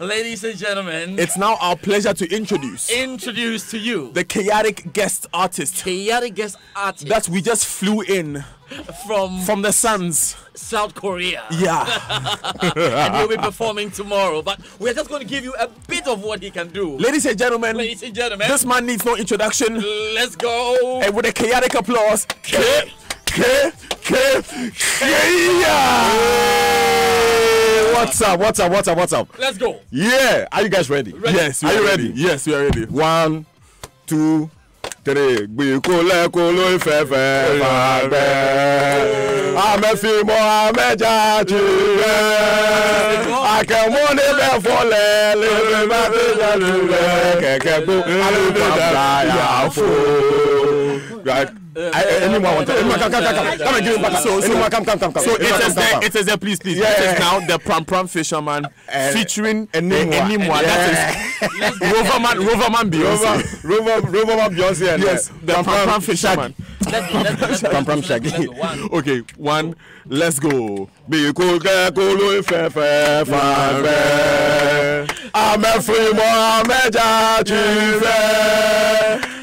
Ladies and gentlemen, it's now our pleasure to introduce to you the chaotic guest artist that we just flew in from the Suns, South Korea. Yeah. And he'll be performing tomorrow, but we're just going to give you a bit of what he can do. Ladies and gentlemen, this man needs no introduction. Let's go. And with a chaotic applause, What's up? Let's go. Yeah, are you guys ready? Yes, are you ready? Yes, we are ready. 1, 2, 3. I'm a female, I'm a judge. I can want it for right. Anyone want to come and give it back. So it is there, please. Yeah. It is now the Pram Fisherman featuring Enimwa. That is Roverman Beyonce. Roverman Beyonce. Yes, the Pram Fisherman. Pram Shaggy. Okay, 1, let's go. I'm a free boy, I'm a judge.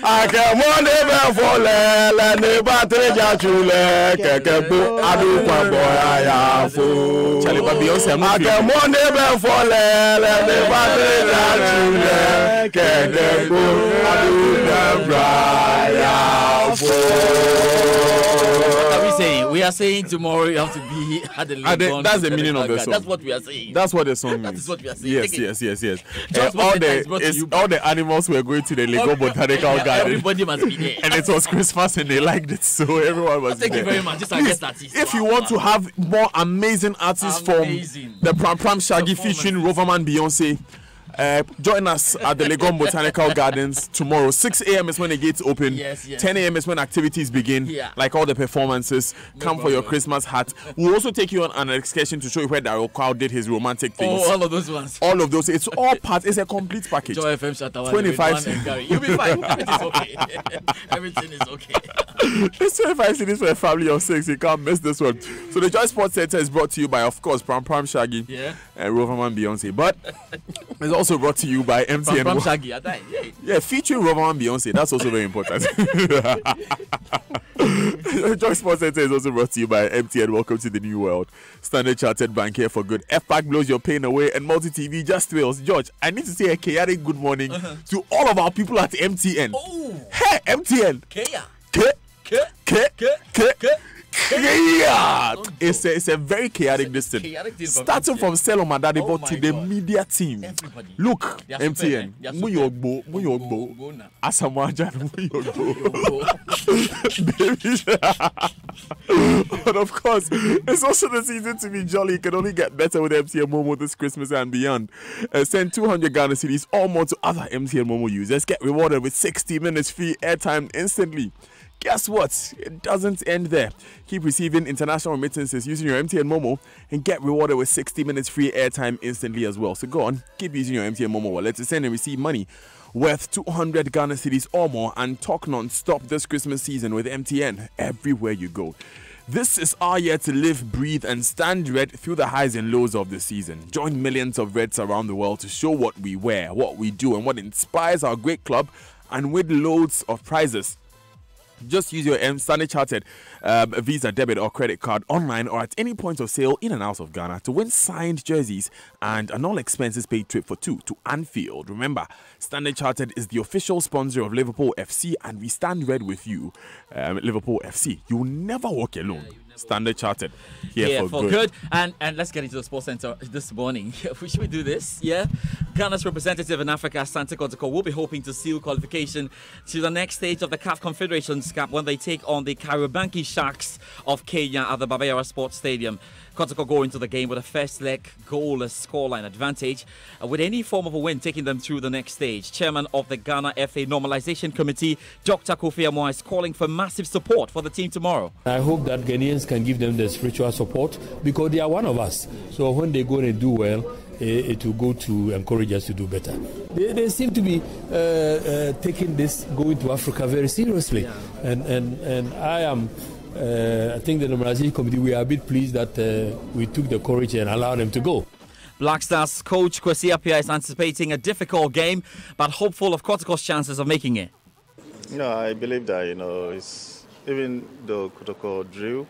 I can want it for the battery jachule. Kekebo, I do one boy, I have food. I can want it for the battery jachule. Kekebo, I do the What are we saying? We are saying tomorrow you have to be at the Legon. That's the meaning of the song. That's what we are saying. That's what the song means. That is what we are saying. Yes. All the animals were going to the Lego Botanical Garden. Everybody must be there. And it was Christmas and they liked it, so everyone was there. Thank you very much. This is our guest artist. If you want to have more amazing artists from the Pram Shaggy featuring Roverman Beyonce, join us at the Legon Botanical Gardens tomorrow. 6 a.m. is when the gates open. Yes. 10 a.m. is when activities begin. Yeah. Like all the performances. Come for your Christmas hat. We'll also take you on an excursion to show you where Daryl Kwao did his romantic things. Oh, all of those ones. All of those. It's all part. It's a complete package. JoyFM Shatta 25. You'll be fine. Everything's okay. Everything is okay. It's 25 CDs for a family of 6. You can't miss this one. So the Joysports Center is brought to you by, of course, Pram Shaggy and Roverman Beyonce. But it's also brought to you by MTN. Pram Shaggy. Yeah, featuring Roverman Beyonce. That's also very important. Joysports Center is also brought to you by MTN. Welcome to the new world. Standard Chartered Bank here for good. FPAC blows your pain away, and multi-TV just thrills. George, I need to say a chaotic good morning to all of our people at MTN. Oh. Hey, MTN. It's a very chaotic distance. Starting from Selom Adadibo to the media team. Everybody. Look, MTN. Muyogbo. Asamajan Muyogbo. But of course, it's also the season to be jolly. It can only get better with MTN Momo this Christmas and beyond. Send 200 Ghana cedis or more to other MTN Momo users. Get rewarded with 60 minutes free airtime instantly. Guess what? It doesn't end there. Keep receiving international remittances using your MTN Momo and get rewarded with 60 minutes free airtime instantly as well. So go on, keep using your MTN Momo wallet to send and receive money worth 200 Ghana cedis or more and talk non-stop this Christmas season with MTN everywhere you go. This is our year to live, breathe, and stand red through the highs and lows of the season. Join millions of Reds around the world to show what we wear, what we do, and what inspires our great club, and win loads of prizes. Just use your Standard Chartered Visa, debit, or credit card online or at any point of sale in and out of Ghana to win signed jerseys and an all-expenses paid trip for 2 to Anfield. Remember, Standard Chartered is the official sponsor of Liverpool FC, and we stand red with you, Liverpool FC. You will never walk alone. Standard Chartered here for good. And let's get into the Sports Center this morning. Should we do this? Yeah. Ghana's representative in Africa, Asante Kotoko, will be hoping to seal qualification to the next stage of the CAF Confederations Cup when they take on the Kariobangi Sharks of Kenya at the Baba Yara Sports Stadium. Kotoko go into the game with a first leg goalless scoreline advantage, with any form of a win taking them through the next stage. Chairman of the Ghana FA Normalization Committee, Dr. Kofi Amoah, is calling for massive support for the team tomorrow. I hope that Ghanaians can give them the spiritual support because they are one of us. So when they go and do well, it will go to encourage us to do better. They seem to be taking this going to Africa very seriously, and I am I think the normalization committee, we are a bit pleased that we took the courage and allowed them to go. Black Stars coach Kwesi Appiah is anticipating a difficult game, but hopeful of Kotoko's chances of making it. I believe that, it's, even though Kotoko drew,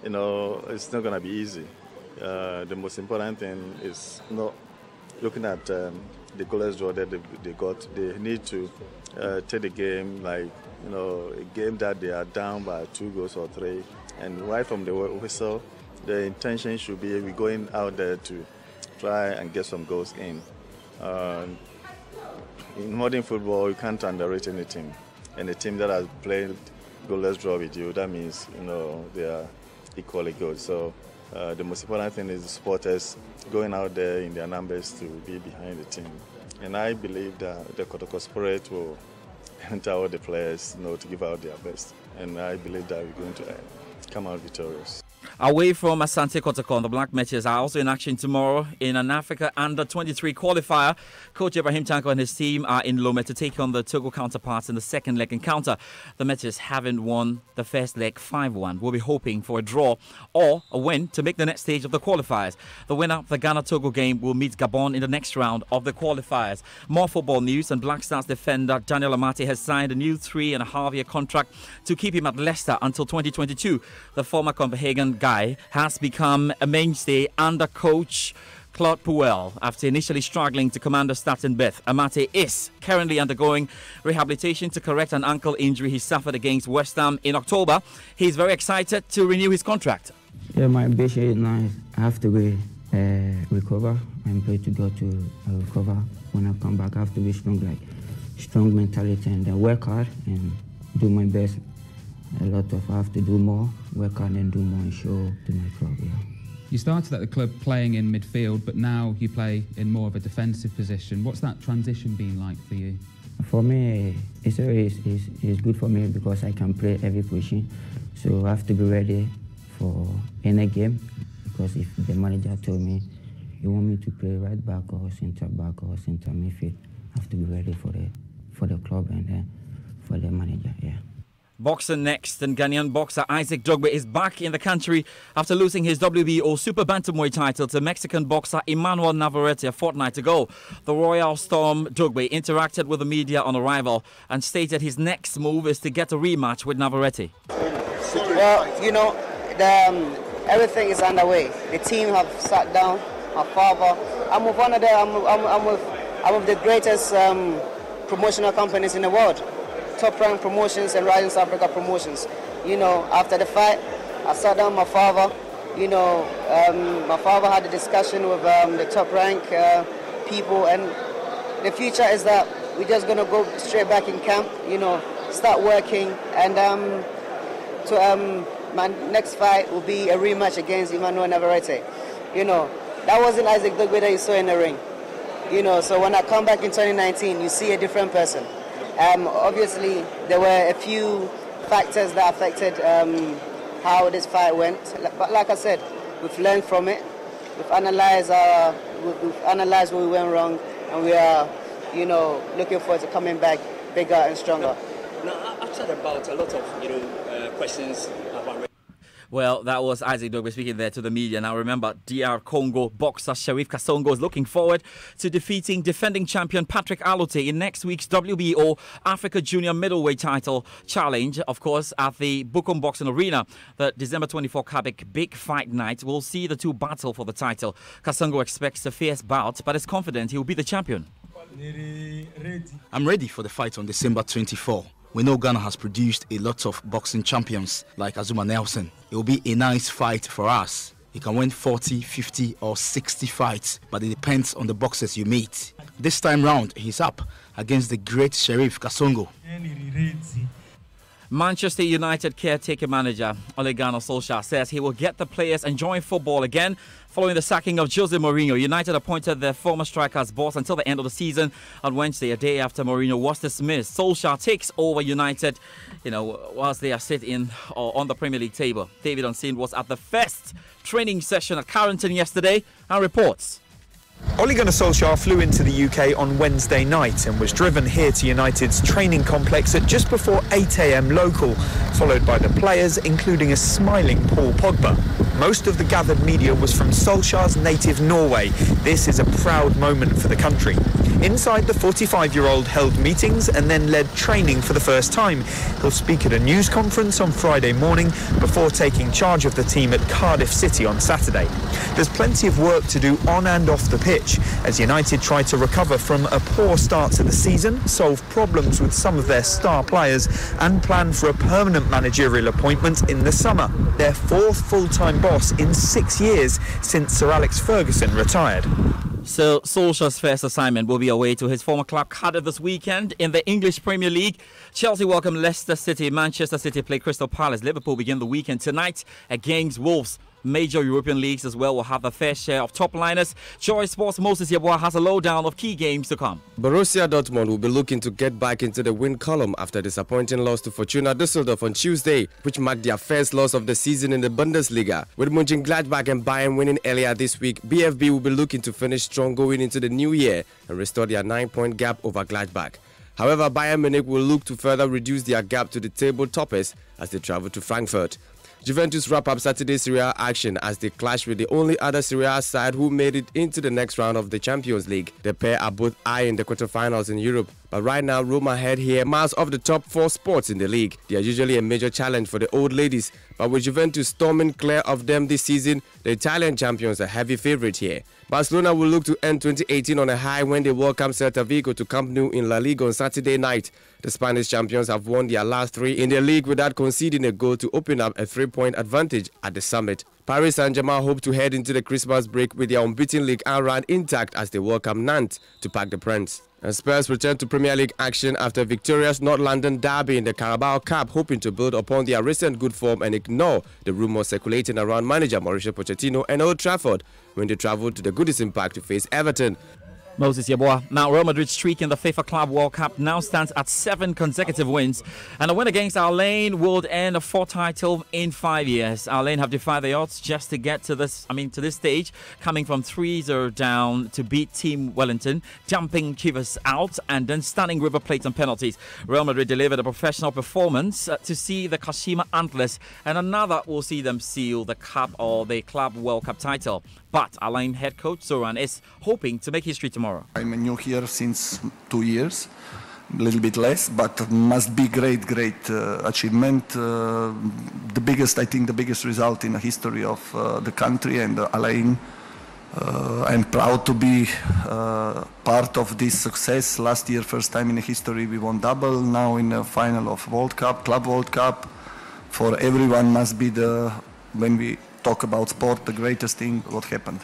it's not going to be easy. The most important thing is not looking at the goalless draw that they got. They need to take the game like, a game that they are down by 2 goals or 3. And right from the whistle, the intention should be we're going out there to try and get some goals in. In modern football, you can't underrate any team. And a team that has played goalless draw with you, that means, they are equally good. So the most important thing is the supporters going out there in their numbers to be behind the team. And I believe that the Kotoko spirit will enter all the players, to give out their best. And I believe that we're going to come out victorious. Away from Asante Kotoko, the Black Matches are also in action tomorrow in an Africa Under-23 qualifier. Coach Ibrahim Tanko and his team are in Lome to take on the Togo counterparts in the second leg encounter. The Matches haven't won the first leg 5-1. We'll be hoping for a draw or a win to make the next stage of the qualifiers. The winner of the Ghana-Togo game will meet Gabon in the next round of the qualifiers. More football news, and Black Stars defender Daniel Amate has signed a new 3.5-year contract to keep him at Leicester until 2022. The former Copenhagen guy has become a mainstay under coach Claude Puel after initially struggling to command a starting berth. Amate is currently undergoing rehabilitation to correct an ankle injury he suffered against West Ham in October. He's very excited to renew his contract. Yeah, my ambition is now I have to recover and pray to God to recover. When I come back, I have to be strong mentality, and then work hard and do my best. I have to do more, work hard and do more and show to my club. Yeah. You started at the club playing in midfield, but now you play in more of a defensive position. What's that transition been like for you? For me, it's good for me because I can play every position. So I have to be ready for any game, because if the manager told me you want me to play right back or centre midfield, I have to be ready for the club and for the manager. Yeah. Boxing next, and Ghanaian boxer Isaac Dogbe is back in the country after losing his WBO Super Bantamweight title to Mexican boxer Emmanuel Navarrete a fortnight ago. The Royal Storm Dogbe interacted with the media on arrival and stated his next move is to get a rematch with Navarrete. Well, everything is underway. The team have sat down. My father, I'm with one of the, I'm with the greatest promotional companies in the world. Top Rank Promotions and Rising South Africa Promotions. After the fight, I sat down with my father. My father had a discussion with the Top Rank people, and the future is that we're just going to go straight back in camp, start working, and my next fight will be a rematch against Emmanuel Navarrete. That wasn't Isaac Dogbe that you saw in the ring. So when I come back in 2019, you see a different person. Obviously, there were a few factors that affected how this fight went. But like I said, we've learned from it. We've analyzed where we went wrong, and we are, looking forward to coming back bigger and stronger. Now, after the bout, a lot of, questions about. Well, that was Isaac Dogbe speaking there to the media. Now remember, DR Congo boxer Sharif Kasongo is looking forward to defeating defending champion Patrick Alote in next week's WBO Africa Junior Middleweight title challenge, of course, at the Bukom Boxing Arena. The December 24 Quebec Big Fight Night will see the two battle for the title. Kasongo expects a fierce bout, but is confident he will be the champion. I'm ready for the fight on December 24. We know Ghana has produced a lot of boxing champions like Azuma Nelson. It will be a nice fight for us. You can win 40, 50 or 60 fights, but it depends on the boxers you meet. This time round, he's up against the great Sharif Kasongo. Manchester United caretaker manager Ole Gunnar Solskjaer says he will get the players enjoying football again following the sacking of Jose Mourinho. United appointed their former striker as boss until the end of the season on Wednesday, a day after Mourinho was dismissed. Solskjaer takes over United, whilst they are sitting on the Premier League table. David Unseen was at the first training session at Carrington yesterday and reports. Ole Gunnar Solskjaer flew into the UK on Wednesday night and was driven here to United's training complex at just before 8 a.m. local, followed by the players, including a smiling Paul Pogba. Most of the gathered media was from Solskjaer's native Norway. This is a proud moment for the country. Inside, the 45-year-old held meetings and then led training for the first time. He'll speak at a news conference on Friday morning before taking charge of the team at Cardiff City on Saturday. There's plenty of work to do on and off the pitch as United try to recover from a poor start to the season, solve problems with some of their star players and plan for a permanent managerial appointment in the summer, their fourth full-time boss in 6 years since Sir Alex Ferguson retired. So Solskjaer's first assignment will be away to his former club Cardiff this weekend in the English Premier League. Chelsea welcome Leicester City. Manchester City play Crystal Palace. Liverpool begin the weekend tonight against Wolves. Major European leagues as well will have a fair share of top liners. Joysports' Moses Yeboah has a lowdown of key games to come. Borussia Dortmund will be looking to get back into the win column after a disappointing loss to Fortuna Düsseldorf on Tuesday, which marked their first loss of the season in the Bundesliga. With Mönchengladbach and Bayern winning earlier this week, BFB will be looking to finish strong going into the new year and restore their 9-point gap over Gladbach. However, Bayern Munich will look to further reduce their gap to the table toppers as they travel to Frankfurt. Juventus wrap up Saturday's Serie A action as they clash with the only other Serie A side who made it into the next round of the Champions League. The pair are both eyeing the quarterfinals in Europe, but right now Roma head here miles off the top 4 spots in the league. They are usually a major challenge for the old ladies, but with Juventus storming clear of them this season, the Italian champions are heavy favourite here. Barcelona will look to end 2018 on a high when they welcome Celta Vigo to Camp Nou in La Liga on Saturday night. The Spanish champions have won their last 3 in the league without conceding a goal to open up a 3-point advantage at the summit. Paris Saint-Germain hope to head into the Christmas break with their unbeaten League 1 run intact as they welcome Nantes to Parc des Princes. And Spurs return to Premier League action after victorious North London derby in the Carabao Cup, hoping to build upon their recent good form and ignore the rumours circulating around manager Mauricio Pochettino and Old Trafford when they travel to the Goodison Park to face Everton. Moses Yeboah. Now, Real Madrid's streak in the FIFA Club World Cup now stands at 7 consecutive wins. And a win against Al Ain would end a 4th title in 5 years. Al Ain have defied the odds just to get to this stage, coming from 3-0 down to beat Team Wellington, dumping Chivas out and then stunning River Plate on penalties. Real Madrid delivered a professional performance to see the Kashima Antlers, and another will see them seal the Cup or the Club World Cup title. But Al Ain head coach Zoran is hoping to make history tomorrow. I'm new here since 2 years, a little bit less, but must be great achievement. The biggest result in the history of the country and Al Ain. I'm proud to be part of this success. Last year, first time in the history we won double. Now in the final of World Cup, Club World Cup. For everyone must be when we talk about sport, the greatest thing what happened.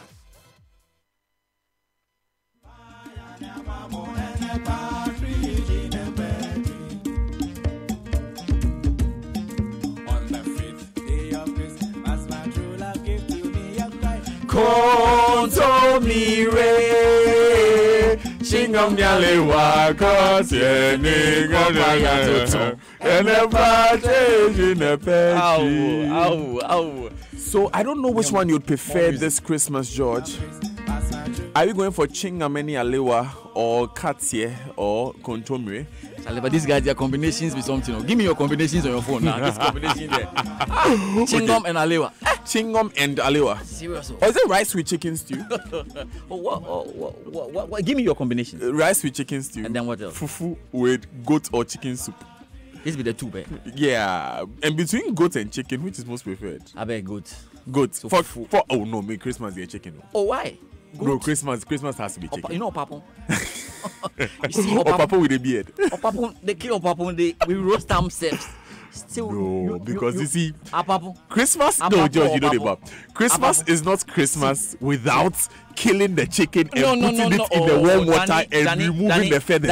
So I don't know which one you'd prefer this Christmas, George. Are you going for Chingameni Alewa or Katie or Kontomire? But these guys, their combinations be something. Give me your combinations on your phone now. This combination there. Chingom and Alewa. Chingom and Alewa. Seriously. Or is it rice with chicken stew? What? Give me your combinations. Rice with chicken stew. And then what else? Fufu with goat or chicken soup. This be the 2 bed. Yeah. And between goat and chicken, which is most preferred? I bet goat. Goat. So for oh no, me Christmas is chicken. Oh, why? Goat. No, Christmas has to be chicken. You know Opapon? You see Opapon with a beard. Opapon, they kill Opapon, we roast themselves. Still, no, because you see, Apapon. Christmas, no, George, you know the bab. Christmas is not Christmas without killing the chicken and putting it in the warm water and removing the feathers.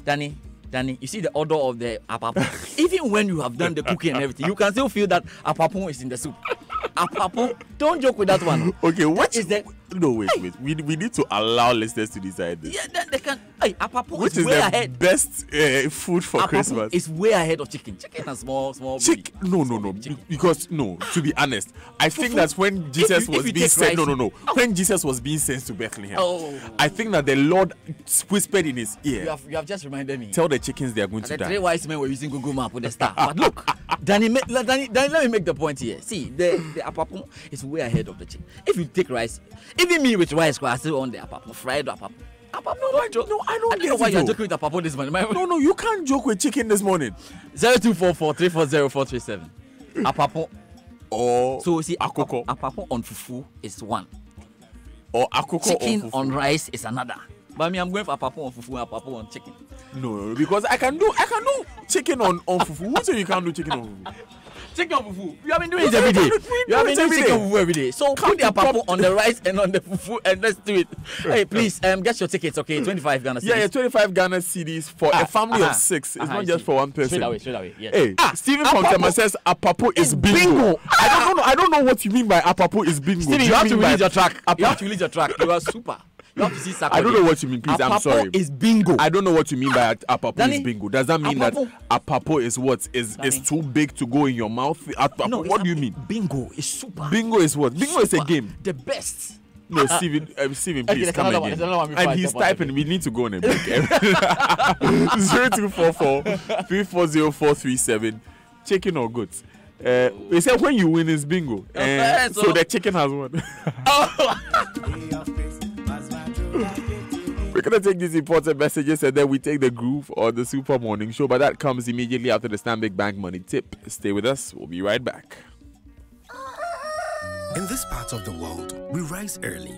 Danny, you see the odor of the apapon. Even when you have done the cooking and everything, you can still feel that apapon is in the soup. Apapon, don't joke with that one. Okay, what is that? No, wait. We need to allow listeners to decide this. Yeah, then they can. Hey, apapo Which is way the ahead. best food for Apapo Christmas? is way ahead of chicken. Chicken is small. Chicken? No. Because to be honest, I think that's when Jesus was being sent. No. When Jesus was being sent to Bethlehem, I think that the Lord whispered in his ear. You have just reminded me. Tell the chickens they are going to The die. 3 wise men were using Google Map with the star. But look, Danny, let me make the point here. See, the apapo is way ahead of the chicken. If you take rice, even me with rice, I still on the apapo, fried apapo. I don't know why you're joking with apapo this morning. No, you can't joke with chicken this morning. 0244-340-437. Apapo. Or so see, akoko. Apapo on fufu is one. Or akoko chicken on rice is another. But me, I'm going for apapo on fufu and apapo on chicken. No, because I can do chicken on fufu. Who say you can't do chicken on fufu? Chicken on fufu. You have been doing it every day. You have been doing chicken on fufu every day. So put the apapo on the rice and on the fufu and let's do it. Hey, please, get your tickets, okay? 25 Ghana cedis. Yeah, 25 Ghana cedis for a family of 6. It's not just for one person. Straight away. Yes. Hey, Stephen from Tema says apapo is bingo. I don't know what you mean by apapo is bingo. Stephen, you have to release your track. You are super. You have to see I don't know what you mean, please. I'm sorry. Is bingo. I don't know what you mean by apapo is bingo. Does that mean that apapo is what? Is too big to go in your mouth? No, what do you mean? Bingo is super. Bingo is what? Bingo is a game. The best. No, Stephen, please come again. And he's typing. We need to go on a break. 0244-340-437. Chicken or goods? They said when you win is bingo. So the chicken has won. We're going to take these important messages and then we take the groove on the Super Morning Show. But that comes immediately after the Stanbic Bank Money Tip. Stay with us. We'll be right back. In this part of the world, we rise early